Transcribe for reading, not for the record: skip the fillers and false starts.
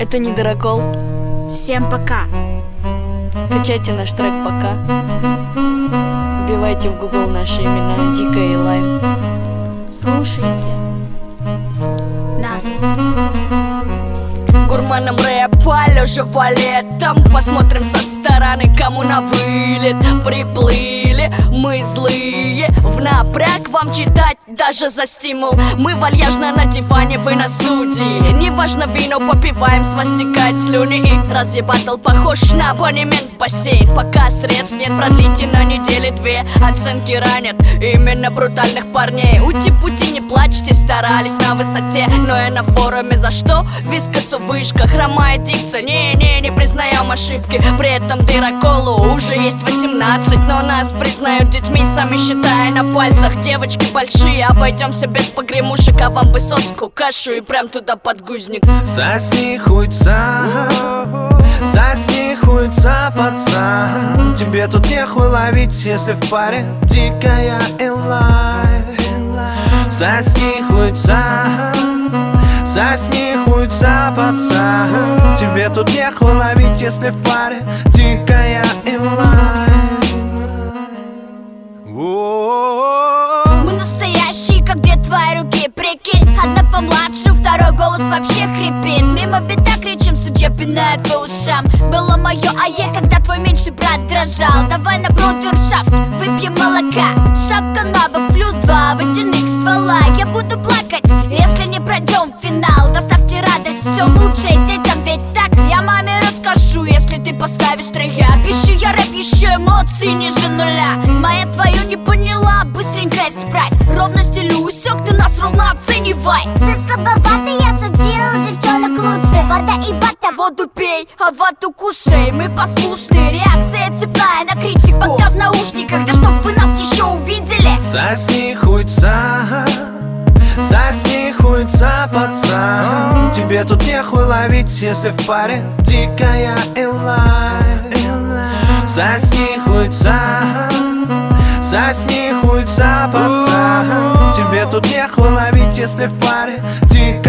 Это не Дырокол. Всем пока. Качайте наш трек пока. Вбивайте в Google наши имена Дика и Лайм. Слушайте нас. Гурманом рэпа, лежа валетом. Посмотрим со стороны, кому на вылет. Приплыли, мы злые. В напряг вам читать даже за стимул. Мы вальяжно на диване, вы на студии. Неважно, вино попиваем, свастикать слюни. И разве баттл похож на абонемент в бассейн? Пока средств нет, продлите на недели две. Оценки ранят именно брутальных парней. Ути-пути, не плачьте, старались на высоте. Но я на форуме за что? Вискосу вышка, хромая дикция. Не признаем ошибки. При этом Дыроколу уже есть 18. Но нас признают детьми, сами считая на пальцах. Девочки большие, обойдемся без погремушек. А вам бы соску, кашу и прям туда подгузник. Сосни хуйца, сосни хуйца, пацан. Тебе тут нехуй ловить, если в паре дикая и лайв. Сосни хуйца, сосни хуйца, пацан. Тебе тут нехуй ловить, если в паре дикая и лайв. Мы настоящие, как две твои руки, прикинь. Одна помладше, второй голос вообще хрипит. Мимо беда кричим, судья пинает по ушам. Было мое ае, когда твой меньший брат дрожал. Давай на брудершафт, выпьем молока. Шапка на бок, +2 водяных ствола. Я буду плакать, если не пройдем финал. Доставьте радость, все лучшее детям, ведь так. Я маме расскажу, если ты поставишь троя. Пищу я рэп, еще эмоции ниже нуля. Моя твою не поняла, быстренько исправь. Ровно стилю усек, ты нас ровно оценивай. Ты слабоватый, я судил девчонок лучше. Вода и вата, Воду пей, а вату кушай. Мы послушны, реакция цепная на критику. Пока в наушниках, да чтоб вы нас еще увидели. Сосни хуйца, сосни хуйца, пацан. Тебе тут нехуй ловить, если в паре дикая и лайв. Сосни хуйца, сосни хуйца, пацан. Тебе тут нехуй ловить, если в паре дикая